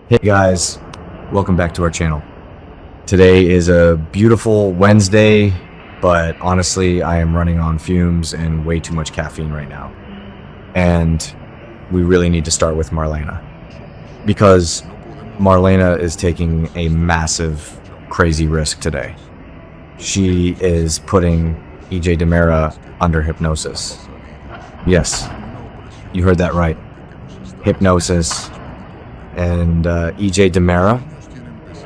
Hey guys, welcome back to our channel. Today is a beautiful Wednesday, but honestly I am running on fumes and way too much caffeine right now. And we really need to start with Marlena. Because Marlena is taking a massive, crazy risk today. She is putting EJ DiMera under hypnosis. Yes, you heard that right. Hypnosis and EJ DiMera,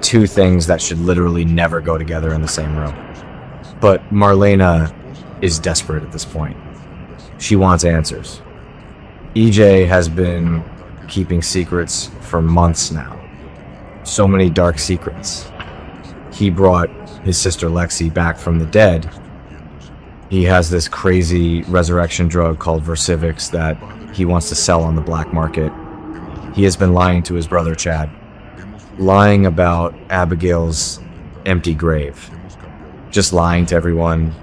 two things that should literally never go together in the same room. But Marlena is desperate at this point. She wants answers. EJ has been keeping secrets for months now. So many dark secrets. He brought his sister Lexie back from the dead. He has this crazy resurrection drug called Versivix that he wants to sell on the black market. He has been lying to his brother Chad, lying about Abigail's empty grave, just lying to everyone.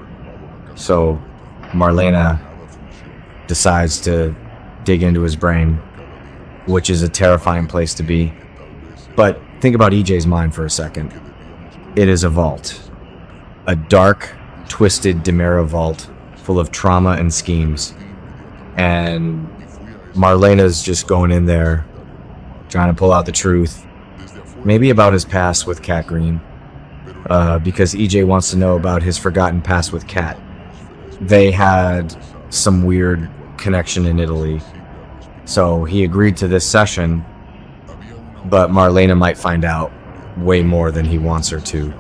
So Marlena decides to dig into his brain, which is a terrifying place to be. But think about EJ's mind for a second. It is a vault, a dark, twisted DiMera vault full of trauma and schemes. And Marlena's just going in there trying to pull out the truth, maybe about his past with Kat Green, because EJ wants to know about his forgotten past with Kat. They had some weird connection in Italy, so he agreed to this session, but Marlena might find out way more than he wants her to,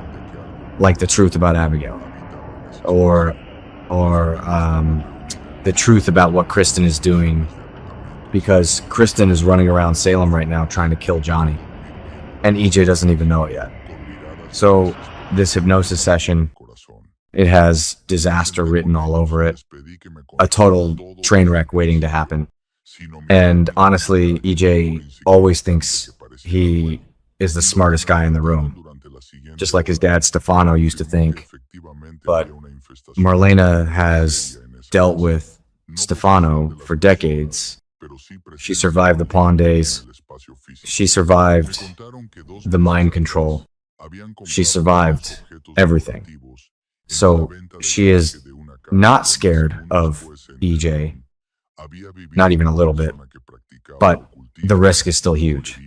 like the truth about Abigail, or the truth about what Kristen is doing, because Kristen is running around Salem right now trying to kill Johnny, and EJ doesn't even know it yet. So this hypnosis session, it has disaster written all over it, a total train wreck waiting to happen. And honestly, EJ always thinks he is the smartest guy in the room, just like his dad Stefano used to think. But Marlena has dealt with Stefano for decades. She survived the pawn days. She survived the mind control. She survived everything. So she is not scared of EJ, not even a little bit, but the risk is still huge.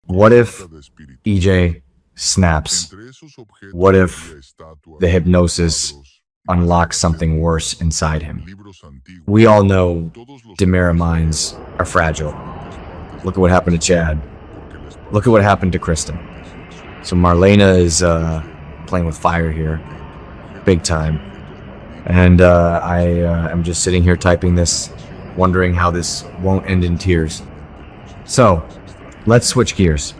What if EJ snaps? What if the hypnosis unlocks something worse inside him? We all know DiMera minds are fragile. Look at what happened to Chad. Look at what happened to Kristen. So Marlena is playing with fire here, big time. And I am just sitting here typing this, wondering how this won't end in tears. So let's switch gears,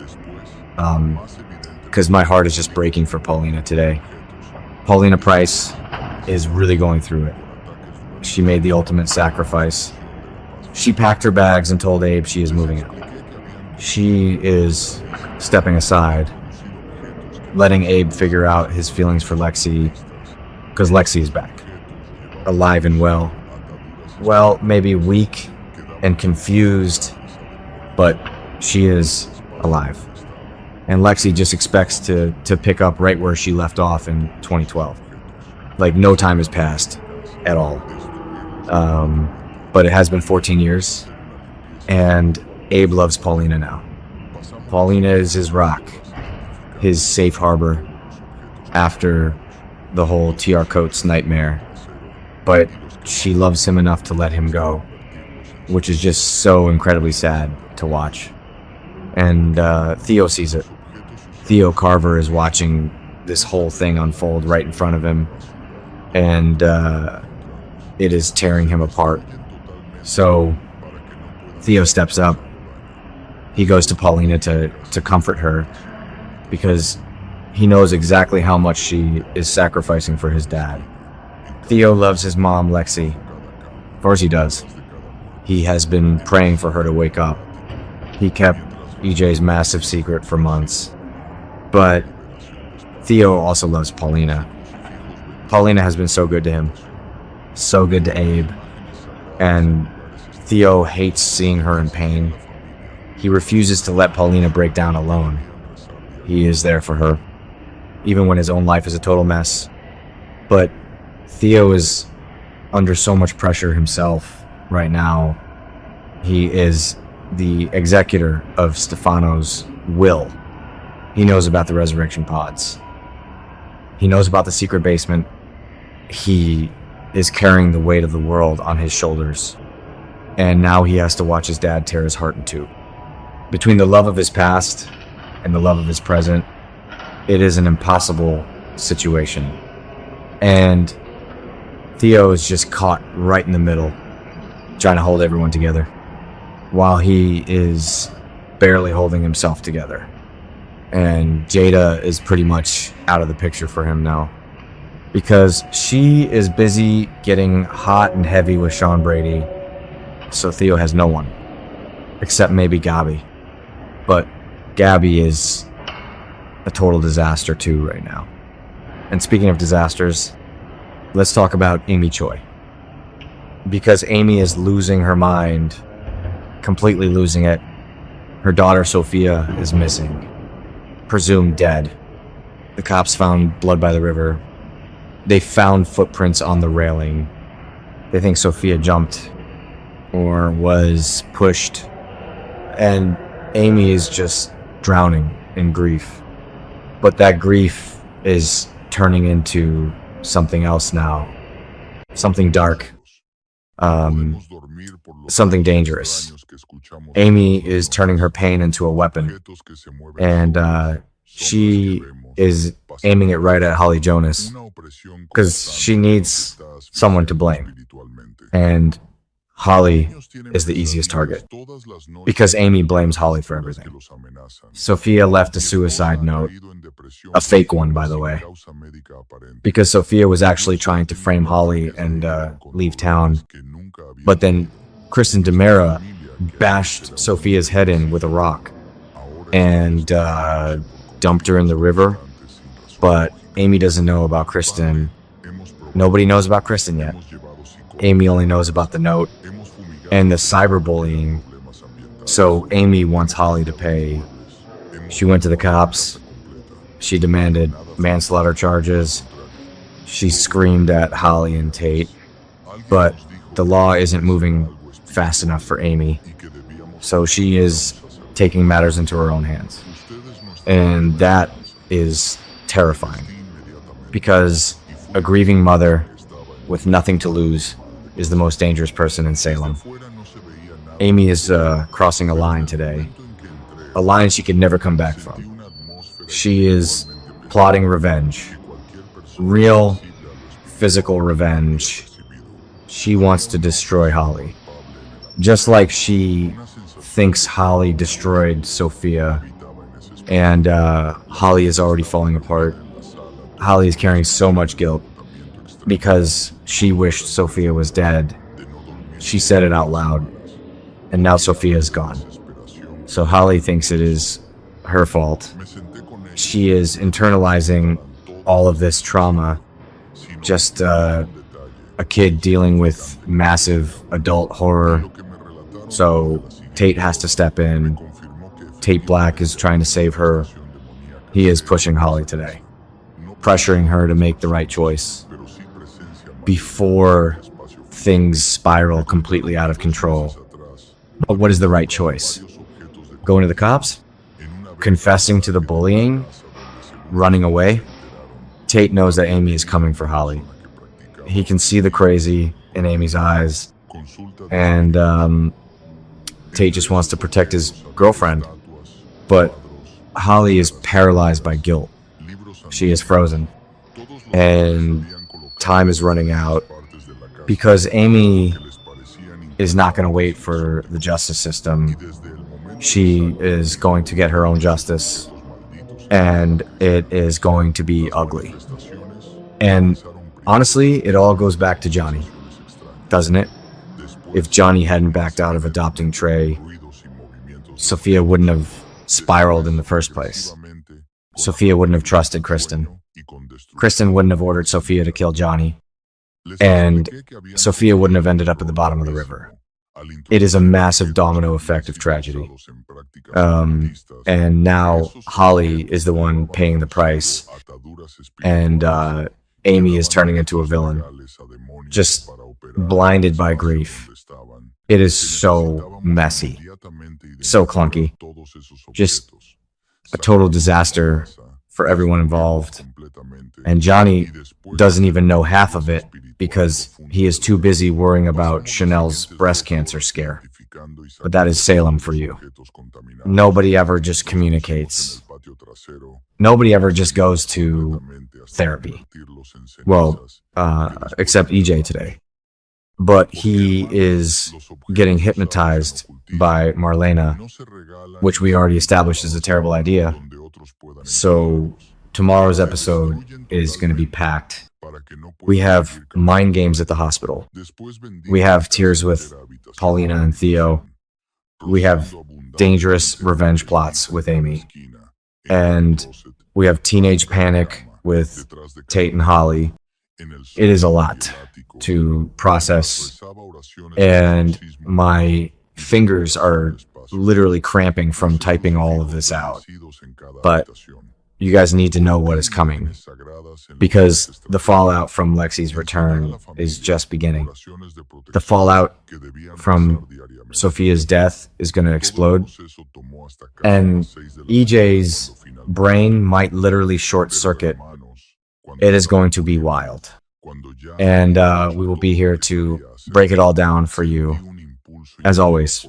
because my heart is just breaking for Paulina today. Paulina Price is really going through it. She made the ultimate sacrifice. She packed her bags and told Abe she is moving out. She is stepping aside, letting Abe figure out his feelings for Lexie, because Lexie is back, alive and well. Well, maybe weak and confused, but she is alive. And Lexie just expects to pick up right where she left off in 2012. Like, no time has passed at all. But it has been 14 years, and Abe loves Paulina now. Paulina is his rock, his safe harbor after the whole TR Coates nightmare. But she loves him enough to let him go, which is just so incredibly sad to watch. And Theo sees it. Theo Carver is watching this whole thing unfold right in front of him, and it is tearing him apart. So Theo steps up. He goes to Paulina to comfort her, because he knows exactly how much she is sacrificing for his dad. Theo loves his mom, Lexie. Of course he does. He has been praying for her to wake up. He kept EJ's massive secret for months. But Theo also loves Paulina. Paulina has been so good to him. So good to Abe. And Theo hates seeing her in pain. He refuses to let Paulina break down alone. He is there for her, even when his own life is a total mess. But Theo is under so much pressure himself right now. He is the executor of Stefano's will. He knows about the resurrection pods. He knows about the secret basement. He is carrying the weight of the world on his shoulders. And now he has to watch his dad tear his heart in two. Between the love of his past and the love of his present, it is an impossible situation. And Theo is just caught right in the middle, trying to hold everyone together, while he is barely holding himself together. And Jada is pretty much out of the picture for him now, because she is busy getting hot and heavy with Sean Brady, so Theo has no one, except maybe Gabby. But Gabby is a total disaster too right now. And speaking of disasters, let's talk about Amy Choi. Because Amy is losing her mind, completely losing it. Her daughter Sophia is missing, presumed dead. The cops found blood by the river. They found footprints on the railing. They think Sophia jumped or was pushed. And Amy is just drowning in grief. But that grief is turning into something else now. Something dark. Something dangerous. Amy is turning her pain into a weapon. And she is aiming it right at Holly Jonas, because she needs someone to blame. And Holly is the easiest target, because Amy blames Holly for everything. Sophia left a suicide note, a fake one, by the way, because Sophia was actually trying to frame Holly and leave town. But then Kristen DiMera bashed Sophia's head in with a rock and dumped her in the river. But Amy doesn't know about Kristen. Nobody knows about Kristen yet. Amy only knows about the note and the cyberbullying. So Amy wants Holly to pay. She went to the cops. She demanded manslaughter charges. She screamed at Holly and Tate. But the law isn't moving fast enough for Amy. So she is taking matters into her own hands. And that is terrifying, because a grieving mother with nothing to lose is the most dangerous person in Salem. Amy is crossing a line today, a line she could never come back from. She is plotting revenge, real physical revenge. She wants to destroy Holly, just like she thinks Holly destroyed Sophia. And Holly is already falling apart. Holly is carrying so much guilt because she wished Sophia was dead. She said it out loud, and now Sophia is gone. So Holly thinks it is her fault. She is internalizing all of this trauma. Just a kid dealing with massive adult horror. So Tate has to step in. Tate Black is trying to save her. He is pushing Holly today, pressuring her to make the right choice before things spiral completely out of control. But what is the right choice? Going to the cops? Confessing to the bullying? Running away? Tate knows that Amy is coming for Holly. He can see the crazy in Amy's eyes, and Tate just wants to protect his girlfriend. But Holly is paralyzed by guilt. She is frozen. And time is running out, because Amy is not going to wait for the justice system. She is going to get her own justice, and it is going to be ugly. And honestly, it all goes back to Johnny, doesn't it? If Johnny hadn't backed out of adopting Trey, Sophia wouldn't have spiraled in the first place. Sophia wouldn't have trusted Kristen. Kristen wouldn't have ordered Sophia to kill Johnny. And Sophia wouldn't have ended up at the bottom of the river. It is a massive domino effect of tragedy. And now Holly is the one paying the price, and Amy is turning into a villain, just blinded by grief. It is so messy, so clunky, just a total disaster for everyone involved. And Johnny doesn't even know half of it because he is too busy worrying about Chanel's breast cancer scare. But that is Salem for you. Nobody ever just communicates. Nobody ever just goes to therapy. Well, except EJ today. But he is getting hypnotized by Marlena, which we already established is a terrible idea. So tomorrow's episode is going to be packed. We have mind games at the hospital. We have tears with Paulina and Theo. We have dangerous revenge plots with Amy. And we have teenage panic with Tate and Holly. It is a lot to process, and my fingers are literally cramping from typing all of this out. But you guys need to know what is coming, because the fallout from Lexie's return is just beginning. The fallout from Sophia's death is going to explode, and EJ's brain might literally short circuit. It is going to be wild, and we will be here to break it all down for you, as always,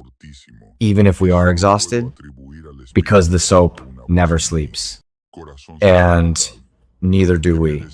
even if we are exhausted, because the soap never sleeps. And neither do we.